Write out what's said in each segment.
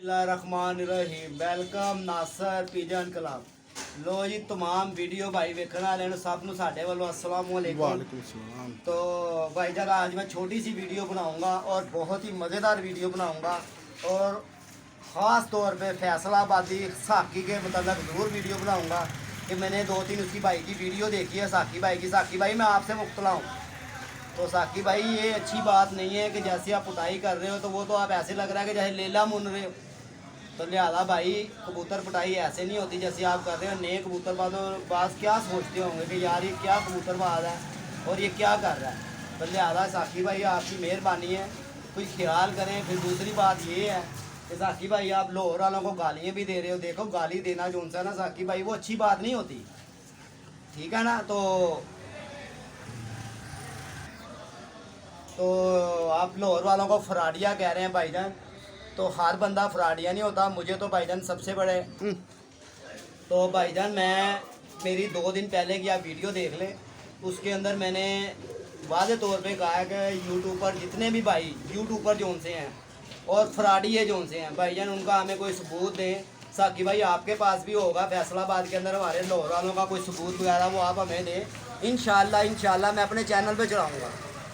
बिस्मिल्लाहिर्रहमानिर्रहीम। वेलकम नासर pigeon club. लो जी तमाम video भाई वेखने वाले ने सब नूं साडे वालों अस्सलाम वालेकुम। तो भाई जान आज मैं छोटी सी वीडियो बनाऊंगा और बहुत ही मज़ेदार वीडियो बनाऊंगा और ख़ास तौर पे फैसलाबादी साकी के मतलब ज़रूर वीडियो बनाऊंगा कि मैंने 2-3 उसकी भाई की वीडियो देखी है साकी भाई की। साकी भाई मैं आपसे मुख्तला हूँ। तो साकी भाई ये अच्छी बात नहीं है कि जैसे आप पुटाई कर रहे हो तो वो तो आप ऐसे लग रहा है कि जैसे लेला मुन रहे हो। तो लिहाजा भाई कबूतर पिटाई ऐसे नहीं होती जैसे आप कर रहे हो। नए कबूतरबाज क्या सोचते होंगे कि यार ये क्या कबूतरबाज है और ये क्या कर रहा है। तो लिहाजा साकी भाई आपकी मेहरबानी है, कोई ख्याल करें। फिर दूसरी बात ये है कि साकी भाई आप लाहौर वालों को गालियाँ भी दे रहे हो। देखो गाली देना जो सा ना साकी भाई वो अच्छी बात नहीं होती, ठीक है ना। तो आप लाहौर वालों को फ्राडिया कह रहे हैं भाईजान, तो हर बंदा फ्राडिया नहीं होता। मुझे तो भाईजान सबसे बड़े तो भाईजान मैं मेरी 2 दिन पहले की आप वीडियो देख लें, उसके अंदर मैंने वाज़े तौर पे कहा है कि यूट्यूबर जितने भी भाई यूट्यूबर जोन से हैं और फ्राडिये जोन से हैं भाईजान उनका हमें कोई सबूत दें। साकी भाई आपके पास भी होगा फैसलाबाद के अंदर हमारे लाहौर वालों का कोई सबूत वगैरह वो आप हमें दें। इंशाल्लाह मैं अपने चैनल पे चढ़ाऊँगा,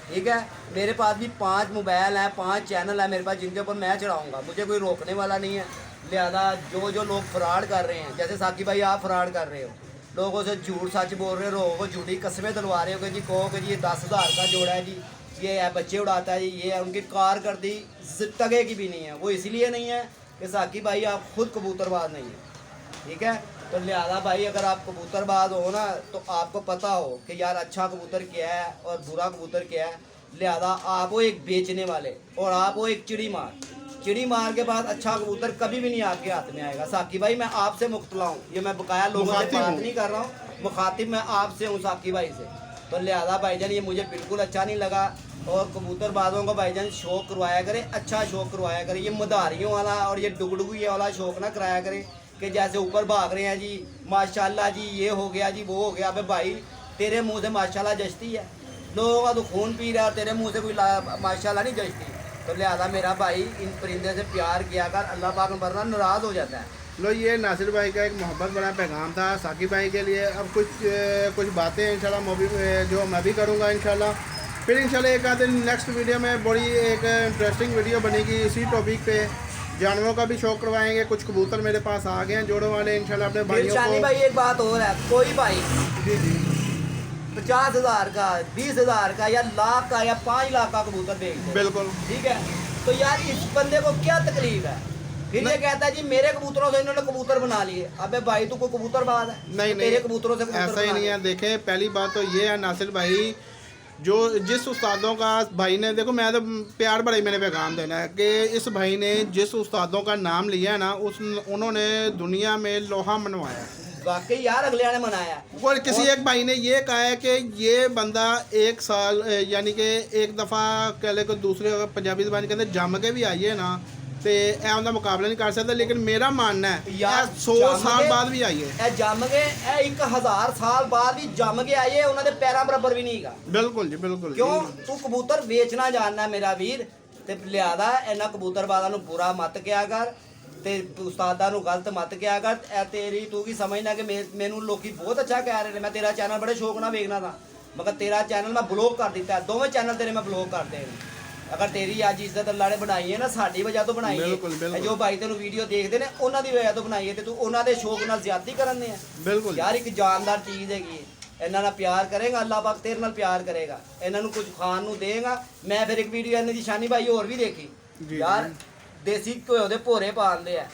ठीक है। मेरे पास भी 5 मोबाइल हैं, 5 चैनल हैं मेरे पास जिनके ऊपर मैं चढ़ाऊँगा, मुझे कोई रोकने वाला नहीं है। लिहाजा जो लोग फ्रॉड कर रहे हैं जैसे साकी भाई आप फ्रॉड कर रहे हो, लोगों से झूठ सच बोल रहे हो, लोगों को झूठी कस्में दिलवा रहे हो कि जी कहो कि जी ये 10,000 का जोड़ा है जी, ये है बच्चे उड़ाता है जी, ये है। उनकी कारकर्दगी टगे की भी नहीं है। वो इसलिए नहीं है कि साकी भाई आप खुद कबूतरबाज नहीं है, ठीक है। तो लिहाजा भाई अगर आप कबूतरबाज हो ना तो आपको पता हो कि यार अच्छा कबूतर क्या है और बुरा कबूतर क्या है। लिहाजा आप वो एक बेचने वाले और आप वो एक चिड़ी मार के बाद अच्छा कबूतर कभी भी नहीं आपके हाथ में आएगा। साकी भाई मैं आपसे मुख्तला हूँ, ये मैं बकाया लोगों से बात नहीं कर रहा हूँ, मुखातिब मैं आपसे हूँ साकी भाई से। तो लिहाजा भाईजान ये मुझे बिल्कुल अच्छा नहीं लगा और कबूतरबाजों को भाईजान शौक करवाया करे, अच्छा शौक करवाया करे। ये मदारियों वाला और ये डुगडुगी वाला शौक ना कराया करे कि जैसे ऊपर भाग रहे हैं जी माशाल्लाह जी ये हो गया जी वो हो गया। अबे भाई तेरे मुंह से माशाल्लाह जचती है, लोगों का तो खून पी रहा है, तेरे मुंह से कोई माशाल्लाह नहीं जचती। तो लिहाजा मेरा भाई इन परिंदे से प्यार किया कर, अल्लाह पाक वरना नाराज़ हो जाता है। लो ये नासिर भाई का एक मोहब्बत बड़ा पैगाम था साकी भाई के लिए। अब कुछ बातें इंशाल्लाह जो मैं भी करूँगा इंशाल्लाह। फिर इंशाल्लाह एक आधे नेक्स्ट वीडियो में बड़ी एक इंटरेस्टिंग वीडियो बनेगी इसी टॉपिक पे। जानवरों का भी शौक करवाएंगे। कुछ कबूतर मेरे पास आ गए हैं जोड़ों वाले इंशाल्लाह अपने भाइयों को। भाई एक बात और है, कोई भाई जी 50,000 का 20,000 का या लाख का या 5 लाख का कबूतर बेच दे, बिल्कुल ठीक है। तो यार इस बंदे को क्या तकलीफ है, फिर ये कहता है जी मेरे कबूतरों से इन्होंने कबूतर बना लिए। अबे भाई तू कोई कबूतरबाज है? नहीं तेरे कबूतरों से ऐसा ही नहीं है। देखें पहली बात तो ये है नासिर भाई जो जिस उस्तादों का भाई ने, देखो मैं तो प्यार भरा ही मैंने पैगाम देना है कि इस भाई ने जिस उस्तादों का नाम लिया है ना उन्होंने दुनिया में लोहा मनवाया। वाकई यार अगले ने मनाया। और किसी एक भाई ने ये कहा है कि ये बंदा 1 साल यानी कि एक दफ़ा कह ले को दूसरे पंजाबी ज़बान के अंदर जम के भी आइए ना तो ए उनका मुकाबला नहीं कर सकता। लेकिन मेरा मानना है यार 100 साल बाद भी आइए जम के 1000 साल बाद भी जम के आइए, उन्होंने पैरा बराबर भी नहीं का। बिल्कुल जी बिल्कुल। क्यों तू कबूतर बेचना जानना मेरा वीर, ते लिहाजा इन्हां कबूतरबाजां नूं बुरा मत किया कर ते उस्तादां नूं गलत मत किया कर। ए तेरी तू की समझना कि मैनू लोग बहुत अच्छा कह रहे हैं। मैं तेरा चैनल बड़े शौक ना देखना था, मगर तेरा चैनल मैं ब्लॉक कर दिता है। दोवें चैनल तेरे मैं ब्लॉक कर दे। अगर तेरी अज इज्जत अल्लाह ने बनाई है ना साडी वजह तो बनाई है, जो भाई तेन वीडियो देखते हैं उन्होंने की वजह तो बनाई है, तू उन्होंने शौक नाल ज्यादती करने हैं। बिल्कुल यार एक जानदार चीज़ हैगी, इन्हों नाल प्यार करेगा अल्लाह पाक तेरे नाल प्यार करेगा। इन्हों कुछ खान नूं देगा। मैं फिर एक वीडियो इन्हों की शानी भाई होर भी देखी यार, देसी घ्यो दे भोरे पाते हैं।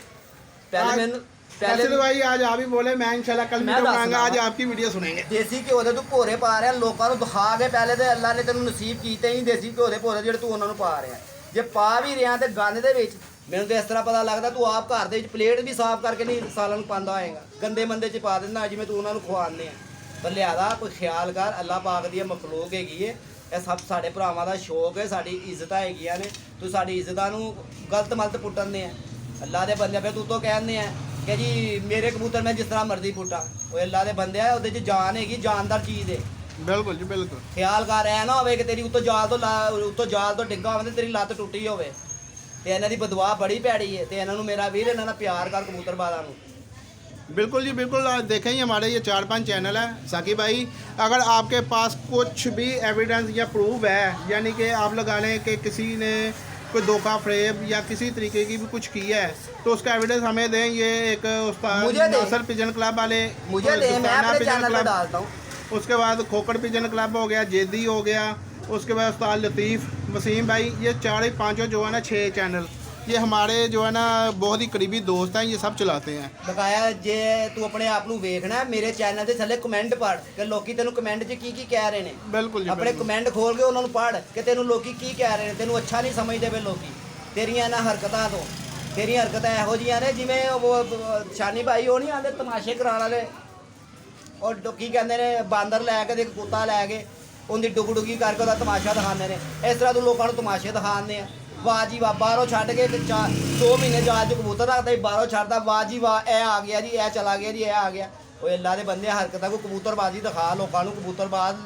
पहले भाई आज आप ही बोले मैं इंशाल्लाह कल वीडियो बनाऊंगा, आज आपकी वीडियो सुनेंगे। देसी घ्यो दे तू भोरे पा रहा है, लोगों को दिखा के पहले तो अल्लाह ने तेन नसीब कीते ही देसी घ्यो दे भोरे जो तू उन्होंने पा रहा है। जे पा भी रहा तो गंद दे विच मैनूं तो इस तरह पता लगता तू आप घर दे प्लेट भी साफ करके नहीं सालन पांदा होएगा, गंदे मंदे च पा देना जिवें तू उन्होंने खुआने हैं। पर लिहाजा कोई ख्याल कर, अल्लाह पाक दी मखलूक हैगी है, ये सब साढ़े भरावां दा शौक है, साड़ी इज्जत हैगियां ने। तू साड़ी इज्जतां नूं गलत मलत पुट्टन दे अल्लाह दे बंदे। फिर तू तो कहने हैं कि जी मेरे कबूतर मैं जिस तरह मर्जी पुट्टा, वो अल्लाह दे बंदे है, उहदे च जान हैगी, जानदार चीज़ है। बिल्कुल जी बिल्कुल। ख्याल कर ऐ ना होवे कि तेरी उत्तों जाल तो डिग्गा होवे ते तेरी लत्त टुटी होवे, ਤੇ ਇਹਨਾਂ ਦੀ ਬਦਵਾ ਬੜੀ ਪੈੜੀ ਹੈ ਤੇ ਇਹਨਾਂ ਨੂੰ ਮੇਰਾ ਵੀਰ ਇਹਨਾਂ ਨਾਲ ਪਿਆਰ ਕਰ ਕਬੂਤਰਬਾਜ਼ਾਂ ਨੂੰ। बिल्कुल जी बिल्कुल, देखें ही हमारे ये 4-5 चैनल हैं साकी भाई। अगर आपके पास कुछ भी एविडेंस या प्रूफ है, यानी कि आप लगा लें कि किसी ने कोई धोखा फ्रेब या किसी तरीके की भी कुछ किया है, तो उसका एविडेंस हमें दें। ये एक उस्ताद नासिर पिजन क्लब वाले मुझे दे, मैं अपने चैनल पर डालता हूँ। उसके बाद खोखड़ पिजन क्लब हो गया, जेदी हो गया, उसके बाद उस्ताद लतीफ़, वसीम भाई, ये 4-5 जो है ना 6 चैनल, ये हमारे जो है ना बहुत ही करीबी दोस्त हैं, ये सब चलाते हैं। ਬਕਾਇਆ ਜੇ ਤੂੰ ਆਪਣੇ ਆਪ ਨੂੰ ਵੇਖਣਾ ਮੇਰੇ ਚੈਨਲ ਦੇ ਥੱਲੇ ਕਮੈਂਟ ਪੜ੍ਹ ਕਿ ਲੋਕੀ ਤੈਨੂੰ ਕਮੈਂਟ 'ਚ ਕੀ ਕਹਿ ਰਹੇ ਨੇ। बिल्कुल जी ਆਪਣੇ बिल्कुल। ਕਮੈਂਟ ਖੋਲ ਕੇ ਉਹਨਾਂ ਨੂੰ ਪੜ੍ਹ ਕਿ ਤੈਨੂੰ ਲੋਕੀ ਕੀ ਕਹਿ ਰਹੇ ਨੇ, ਤੈਨੂੰ ਅੱਛਾ ਨਹੀਂ ਸਮਝਦੇ ਵੇ ਲੋਕੀ ਤੇਰੀਆਂ ਇਹਨਾਂ ਹਰਕਤਾਂ ਤੋਂ। ਤੇਰੀਆਂ ਹਰਕਤਾਂ ਇਹੋ ਜਿਹੀਆਂ ਨੇ ਜਿਵੇਂ ਉਹ ਸ਼ਾਨੀ ਭਾਈ ਉਹ ਨਹੀਂ ਆਉਂਦੇ ਤਮਾਸ਼ੇ ਕਰਾਉਣ ਵਾਲੇ, ਔਰ ਕੀ ਕਹਿੰਦੇ ਨੇ ਬਾਂਦਰ ਲੈ ਕੇ ਤੇ ਇੱਕ ਕੁੱਤਾ ਲੈ ਕੇ ਉਹਦੀ ਡੁਗਡੁਗੀ ਕਰਕੇ ਉਹਦਾ ਤਮਾਸ਼ਾ ਦਿਖਾਉਂਦੇ ਨੇ। ਇਸ ਤਰ੍ਹਾਂ ਤੂੰ ਲੋਕਾਂ ਨੂੰ ਤਮਾਸ਼ੇ ਦਿਖਾਉਂਦੇ ਆ। ਵਾਹ ਜੀ ਵਾਹ, ਬਾਹਰੋਂ ਛੱਡ ਕੇ 2 ਮਹੀਨੇ ਜਹਾਜ਼ 'ਚ ਕਬੂਤਰ ਰੱਖਦਾ ਸੀ, ਬਾਹਰੋਂ ਛੱਡਦਾ, ਵਾਹ ਜੀ ਵਾਹ ਇਹ ਆ ਗਿਆ ਜੀ, ਇਹ ਚਲਾ ਗਿਆ ਜੀ, ਇਹ ਆ ਗਿਆ। ਉਹ ਅੱਲਾ ਦੇ ਬੰਦੇ ਹਰਕਤਾਂ ਕੋ ਕਬੂਤਰਬਾਜ਼ੀ ਦਿਖਾ ਲੋਕਾਂ ਨੂੰ। ਕਬੂਤਰਬਾਜ਼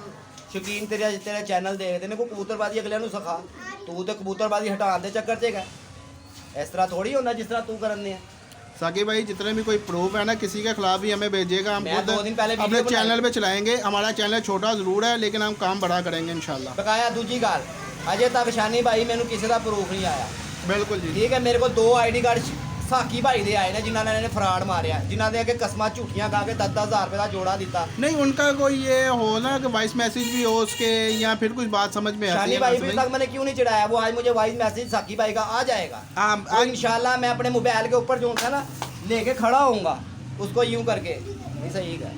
ਸ਼ੌਕੀਨ ਤੇਰੇ ਚੈਨਲ ਦੇਖਦੇ ਨੇ, ਕੋਈ ਕਬੂਤਰਬਾਜ਼ੀ ਅਗਲਿਆਂ ਨੂੰ ਸਿਖਾ। ਤੂੰ ਤੇ ਕਬੂਤਰਬਾਜ਼ੀ ਹਟਾਉਣ ਦੇ ਚੱਕਰ 'ਚ ਹੈਗਾ। ਇਸ ਤਰ੍ਹਾਂ ਥੋੜੀ ਹੁੰਦਾ ਜਿਸ तरह तू करने हैं। साकी भाई जितने भी कोई प्रूफ है ना किसी के खिलाफ भी हमें भेजिएगा, हम मैं खुद 2 दिन पहले अपने वीडियो चैनल पे चलाएंगे। हमारा चैनल छोटा ज़रूर है लेकिन हम काम बड़ा करेंगे इंशाल्लाह। बकाया दूजी गल अजे तक शानी भाई मैंने किसी का प्रूफ नहीं आया। बिल्कुल जी ठीक है, मेरे को 2 ID कार्ड ਸਾਕੀ ਭਾਈ ਦੇ ਆਏ ਨੇ ਜਿਨ੍ਹਾਂ ਨੇ ਫਰਾਡ ਮਾਰਿਆ, ਜਿਨ੍ਹਾਂ ਦੇ ਅੱਗੇ ਕਸਮਾਂ ਝੂਠੀਆਂ ਗਾ ਕੇ 10,000 रुपये का जोड़ा दिता। नहीं उनका कोई ये हो ना कि वॉइस मैसेज भी हो उसके या फिर कुछ बात समझ में आती शानी है। भाई भी तक मैंने क्यों नहीं चढ़ाया, वो आज मुझे वॉइस मैसेज साकी भाई का आ जाएगा। तो इंशाल्लाह मैं अपने मोबाइल के ऊपर जो है ना लेके खड़ा होऊंगा, उसको यूं करके नहीं सही है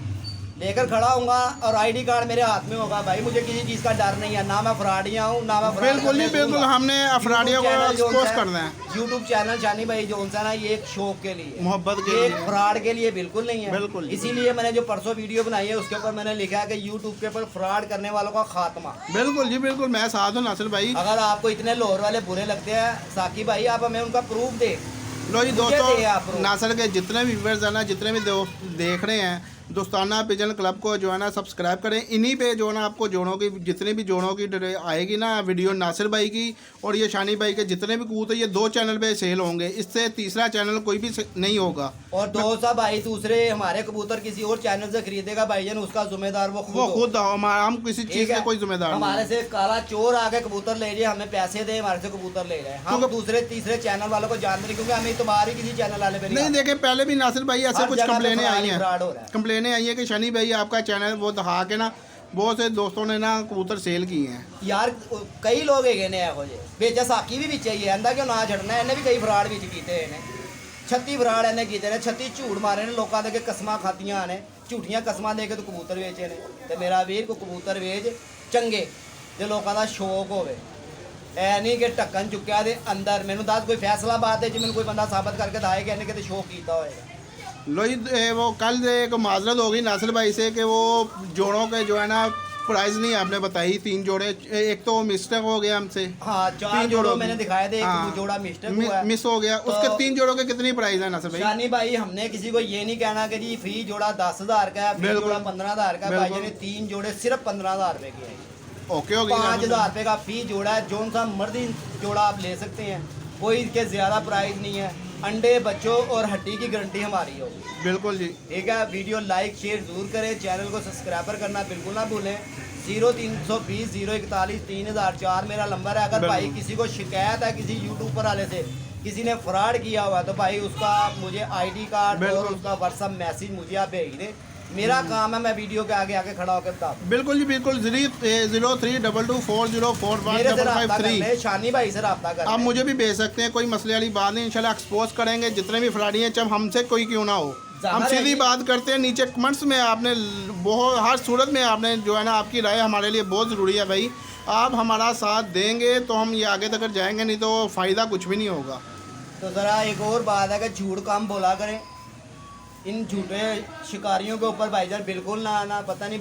लेकर खड़ा होऊंगा और ID कार्ड मेरे हाथ में होगा। भाई मुझे किसी चीज़ का डर नहीं है, ना मैं फ्रॉडिया हूँ ना मैं फ्रॉड बिल्कुल नहीं, बिल्कुल हमने अफराडियों को एक्सपोज करना है। यूट्यूब चैनल शानी भाई जो है ना ये एक शौक के लिए, मोहब्बत के ये लिए, फ्रॉड के लिए बिल्कुल नहीं है। बिल्कुल। इसीलिए मैंने जो परसों वीडियो बनाई है उसके ऊपर मैंने लिखा है कि यूट्यूब के ऊपर फ्रॉड करने वालों का खात्मा। बिल्कुल जी बिल्कुल, मैं साथ हूँ नासिर भाई। अगर आपको इतने लाहौर वाले बुरे लगते हैं साकी भाई, आप हमें उनका प्रूफ दे। लो जी मुझे दे आप दोस्तों, प्रूफ। नासिर के जितने भी व्यूअर्स हैं ना, जितने भी दोस्त देख रहे हैं, दोस्ताना पिजन क्लब को जो है ना सब्सक्राइब करें। इन्हीं पे जो है ना आपको जोड़ों की जितनी भी जोड़ों की आएगी ना वीडियो नासिर भाई की और ये शानी भाई के जितने भी कबूतर ये 2 चैनल पे सेल होंगे, इससे तीसरा चैनल कोई भी नहीं होगा। और दोस्त भाई दूसरे हमारे कबूतर किसी और चैनल से खरीदेगा भाईजान, उसका जिम्मेदार वो खुद हो। हम किसी चीज़ के कोई जिम्मेदार हमारे से काला चोर आके कबूतर ले जाए, हमें पैसे दे, हमारे से कबूतर ले जाए, हम दूसरे तीसरे चैनल वालों को जानते नहीं, क्योंकि हमें इतबार ही किसी चैनल वाले पे नहीं। देखे पहले भी नासिर भाई ऐसे कुछ कंप्लेनें आई हैं, कंप्लेनें आई है कि शनी भाई आपका चैनल वो दिखा के ना बहुत से दोस्तों ने ना कबूतर सेल किए हैं। यार कई लोग है ने ਇਹੋ ਜਿਹੇ बेचा साकी भी ਵਿੱਚ ਹੀ ਆਂਦਾ ਕਿ ਨਾ ਛੱਡਣਾ, ਇਹਨੇ ਵੀ ਕਈ ਫਰਾਡ ਵਿੱਚ ਕੀਤੇ ਨੇ। 36 ਫਰਾਡ ਇਹਨੇ ਕੀਤੇ ਨੇ, 36 ਝੂਠ ਮਾਰੇ ਨੇ, ਲੋਕਾਂ ਦੇ ਅੱਗੇ ਕਸਮਾਂ ਖਾਤੀਆਂ ਨੇ, ਝੂਠੀਆਂ ਕਸਮਾਂ ਦੇ ਕੇ ਤੂੰ ਕਬੂਤਰ ਵੇਚੇ ਨੇ। ਤੇ ਮੇਰਾ ਵੀਰ ਕੋ ਕਬੂਤਰ ਵੇਚ ਚੰਗੇ ਜੇ ਲੋਕਾਂ ਦਾ ਸ਼ੌਕ ਹੋਵੇ, ਐ ਨਹੀਂ ਕਿ ਢੱਕਣ ਚੁੱਕਿਆ ਦੇ ਅੰਦਰ। ਮੈਨੂੰ ਦੱਸ ਕੋਈ ਫੈਸਲਾਬਾਦ ਦੇ ਜਿਵੇਂ ਕੋਈ ਬੰਦਾ ਸਾਬਤ ਕਰਕੇ ਦਿਖਾਏ ਕਿ ਇਹਨੇ ਕਿਤੇ ਸ਼ੌਕ ਕੀਤਾ ਹੋਏਗਾ। लो जी वो कल एक माजरत होगी नासिर भाई से कि वो जोड़ों के जो है ना प्राइस नहीं आपने बताई। 3 जोड़े, एक तो मिस्टेक हो गया हमसे। हाँ 4 जोड़ों मैंने दिखाए थे, एक जोड़ा मिस्टेक हुआ है, मिस हो गया। तो उसके 3 जोड़ों के कितनी प्राइस है नासिर भाई? शानी भाई हमने किसी को ये नहीं कहना कि जी फ्री जोड़ा 10,000 का है, फ्री जोड़ा 15,000 का है। भाई ने 3 जोड़े सिर्फ 15,000 रुपए के हैं। ओके हो गया। 5,000 रुपए का फी जोड़ा है, जो सा मर्जी जोड़ा आप ले सकते हैं, कोई इसके ज़्यादा प्राइस नहीं है। अंडे बच्चों और हड्डी की गारंटी हमारी होगी। बिल्कुल जी ठीक है, वीडियो लाइक शेयर ज़रूर करें, चैनल को सब्सक्राइबर करना बिल्कुल ना भूलें। 0320 041 3004 मेरा नंबर है। अगर भाई किसी को शिकायत है किसी यूट्यूबर वाले से, किसी ने फ्रॉड किया हुआ, तो भाई उसका मुझे ID कार्ड और उसका व्हाट्सअप मैसेज मुझे आप भेज दें। मेरा काम है मैं वीडियो के आगे आके खड़ा होकर बता। बिल्कुल जी बिल्कुल। 0322404155 शानी भाई से रब्ता कर। आप मुझे भी भेज सकते हैं, कोई मसले वाली बात नहीं। इंशाल्लाह एक्सपोज करेंगे जितने भी फ्रॉडी हैं, चाहे हमसे कोई क्यों ना हो। हम सीधी बात करते हैं। नीचे कमेंट्स में आपने बहुत हर सूरत में आपने जो है ना आपकी राय हमारे लिए बहुत ज़रूरी है भाई। आप हमारा साथ देंगे तो हम ये आगे तक जाएंगे, नहीं तो फ़ायदा कुछ भी नहीं होगा। तो ज़रा एक और बात है कि झूठ कम बोला करें। इन झूठे शिकारियों के ऊपर भाईजान बिल्कुल ना आना। पता नहीं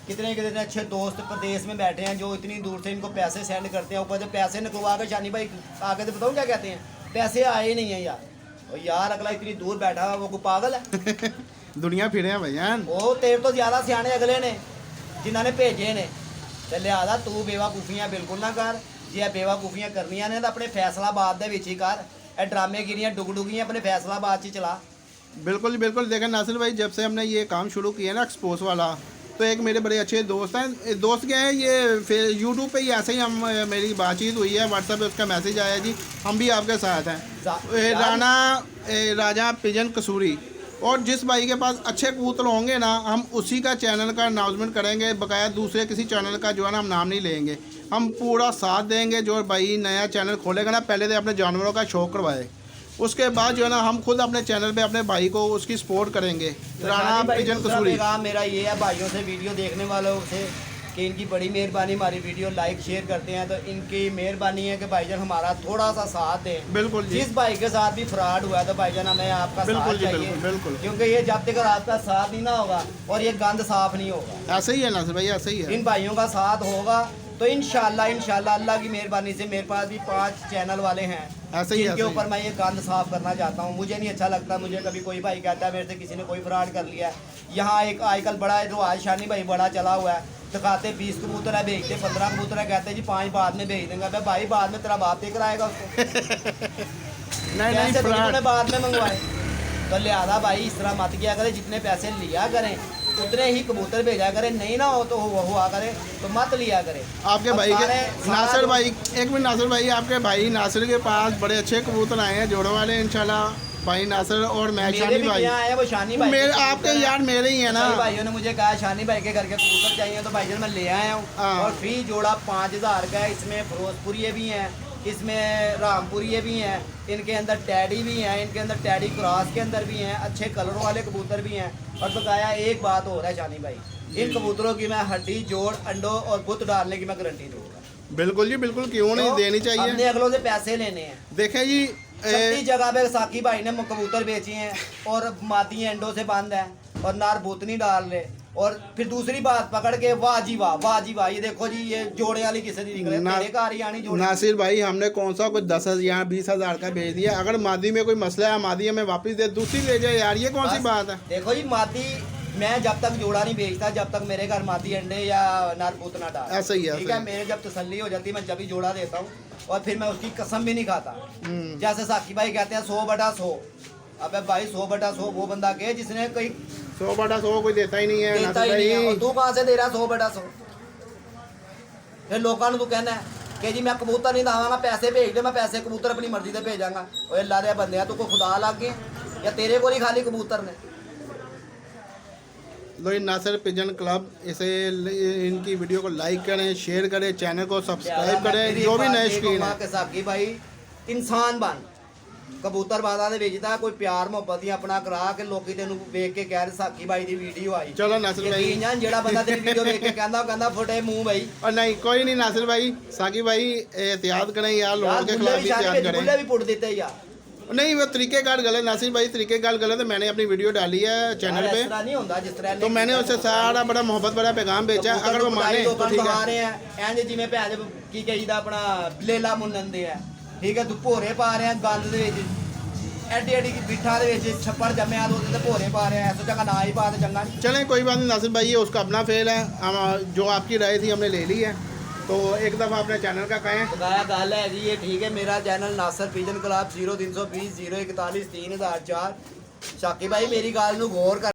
कितने कितने अच्छे दोस्त प्रदेश में बैठे हैं जो इतनी दूर से इनको पैसे सेंड करते हैं, ऊपर से पैसे निकलवा कर शानी भाई आगे तो बताऊँ क्या कहते हैं, पैसे आए ही नहीं हैं यार। और यार अगला इतनी दूर बैठा हुआ वो कोई पागल है? दुनिया फिरे हैं भैयान। वो तेरे तो ज़्यादा सियाने अगले ने जिन्होंने भेजे ने। तो लिहाजा तू बेवकूफ़ियाँ बिल्कुल ना कर। ਜੇ ਇਹ ਬੇਵਕੂਫੀਆਂ ਕਰਨੀਆਂ ਨੇ ਤਾਂ ਆਪਣੇ ਫੈਸਲਾਬਾਦ ਦੇ ਵਿੱਚ ਹੀ ਕਰ, ਇਹ ਡਰਾਮੇगिरियां डुगडुगियां अपने फैसलाबाद से चला। बिल्कुल बिल्कुल। देखें नासिर भाई, जब से हमने ये काम शुरू किया ना एक्सपोज वाला, तो एक मेरे बड़े अच्छे दोस्त हैं, दोस्त क्या हैं ये, फिर यूट्यूब पे ही ऐसे ही हम मेरी बातचीत हुई है, व्हाट्सएप पे उसका मैसेज आया जी हम भी आपके साथ हैं। राणा राजा पिजन कसूरी, और जिस भाई के पास अच्छे कबूतर होंगे ना, हम उसी का चैनल का अनाउंसमेंट करेंगे, बकाया दूसरे किसी चैनल का जो है ना हम नाम नहीं लेंगे, हम पूरा साथ देंगे। जो भाई नया चैनल खोलेगा ना, पहले तो अपने जानवरों का शौक करवाए, उसके बाद जो है ना हम खुद अपने चैनल पे अपने भाई को उसकी सपोर्ट करेंगे। राणा पिजन कसूरी। मेरा ये है भाइयों से, वीडियो देखने वालों से, कि इनकी बड़ी मेहरबानी, हमारी वीडियो लाइक शेयर करते हैं, तो इनकी मेहरबानी है कि भाईजान हमारा थोड़ा सा साथ दें। बिल्कुल जी। जिस भाई के साथ भी फ्रॉड हुआ है तो भाईजान हमें आपका बिल्कुल साथ जी, चाहिए, बिल्कुल। क्योंकि ये जब तक आपका साथ नहीं ना होगा और ये गंद साफ नहीं होगा। ऐसे ही है नासिर भाई, ऐसे ही है। इन भाइयों का साथ होगा तो इंशाल्लाह अल्लाह की मेहरबानी से मेरे पास भी 5 चैनल वाले हैं, ऐसे ही जिनके ऊपर मैं ये गंद साफ करना चाहता हूँ। मुझे नहीं अच्छा लगता, मुझे कभी कोई भाई कहता है मेरे से किसी ने कोई फ्रॉड कर लिया है। यहाँ एक आजकल बड़ा रिवाज शानी भाई बड़ा चला हुआ है, दिखाते 20 कबूतर है, भेजते 15 कबूतर है, कहते हैं जी 5 बाद में भेज देंगे। अबे भाई बाद में तेरा बाप देकर आएगा उसको। नहीं पैसे तो फ्रॉड। उन्होंने बाद में मंगवाए, तो लिहाजा भाई इस तरह मत किया करें, जितने पैसे लिया करें उतने ही कबूतर भेजा करें, नहीं ना हो तो हुआ करे तो मत लिया करें। आपके भाई के नासिर भाई, एक मिनट नासिर भाई, आपके भाई नासिर के पास बड़े अच्छे कबूतर आए हैं जोड़ों वाले, इंशाल्लाह भाई नासिर और मैं शानी भाई आए वो शानी भाई मेरे आपके यार मेरे ही है ना। भाइयों ने मुझे कहा शानी भाई के घर के कबूतर चाहिए, तो भाईजान मैं ले आया हूँ। हाँ। और फ्री जोड़ा 5000 का है, इसमें फिरोजपुरी भी हैं, इसमें रामपुरी भी हैं, इनके अंदर टैडी भी हैं, इनके अंदर टैडी क्रॉस के अंदर भी हैं, अच्छे कलरों वाले कबूतर भी हैं। और बताया एक बात हो रहा है शानी भाई, इन कबूतरों की मैं हड्डी जोड़ अंडों और बुत डालने की मैं गारंटी दूंगा। बिल्कुल जी बिल्कुल, क्यों नहीं, देनी चाहिए। हमने अगलों से पैसे लेने हैं। देखें जी, 36 जगह पे साकी भाई ने कबूतर बेची हैं और मादी अंडों से बंद है और नार भूत नहीं डाल रहे। और फिर दूसरी बात पकड़ के वाह जी वाह, वाह जी वाह, ये देखो जी ये जोड़े वाली किसे नहीं निकले, तेरे कार ही आनी जोड़े। नासिर भाई हमने कौन सा कोई 10,000 या 20,000 का भेज दिया, अगर मादी में कोई मसला है मादी हमें वापस दे, दूसरी ले जाए यार, ये कौन सी बात है। देखो जी मादी मैं जब तक जोड़ा नहीं बेचता, जब तक मेरे घर मादी अंडे या नारबूत ना डाल, ऐसा ही है, ठीक है। मेरे जब तसल्ली हो जाती है मैं जब ही जोड़ा देता हूँ, और फिर मैं उसकी कसम भी नहीं खाता। जैसे साकी भाई कहते हैं 100/100, अबे भाई 100/100 वो बंदा के जिसने कहीं 100/100 कोई देता ही नहीं है, देता ही नहीं है। और तू कहाँ से दे रहा 100/100? फिर लोगों को तू कहना है कि जी मैं कबूतर नहीं दावांगा, पैसे भेज दे, मैं पैसे कबूतर अपनी मर्जी से भेजांगा। ओए अल्लाह दे बंदे तू को खुदा लग गए या तेरे को ही खाली कबूतर ने। लो नासिर पिजन क्लब, इसे इनकी वीडियो को लाइक करें, शेयर करें, चैनल को सब्सक्राइब करें, जो भी नए शौकीन है। साकी भाई इंसान बन, कबूतर बादा दे भेजदा, कोई प्यार मोहब्बत ही अपना करा के लोकी तेनू देख के कह रहे साकी भाई दी वीडियो आई। चलो नासिर भाई, यकीन जेड़ा बंदा तेरी वीडियो देख के कहंदा फटे मुंह भाई। और नहीं कोई नहीं नासिर भाई, साकी भाई एहतियात करें यार, लोगों के खिलाफ भी एहतियात करें। बुल्ले भी पुट देते यार, नहीं वो तरीकेकार गलत, नासिर भाई तरीकेकार गलत है। मैंने अपनी वीडियो डाली है चैनल पे, नहीं होता जिस तरह तो मैंने उससे सारा बड़ा मोहब्बत भरा पैगाम भेजा, अगर वो माने तो ठीक है। इंज जिवें भैन की कहीदा अपना लेला मुन्नन दे है, ठीक है। तू भोरे पा रहे हैं गंद दे विच, एडी एडी बिठा दे विच छप्पड़ जम्मिया तो ओदे ते भोरे पा रहे हैं, ऐसा जगह ना ही पा ते चंगा नहीं। चलें कोई बात नहीं नासिर भाई, ये उसका अपना फेल है, हम जो आपकी राय थी हमने ले ली है। तो एक दफ़ा अपने चैनल का कहें। बताया गल है जी, ये ठीक है। मेरा चैनल नासिर पिजन क्लब 0320 041 3004। शाकी भाई मेरी गल नूं गौर कर।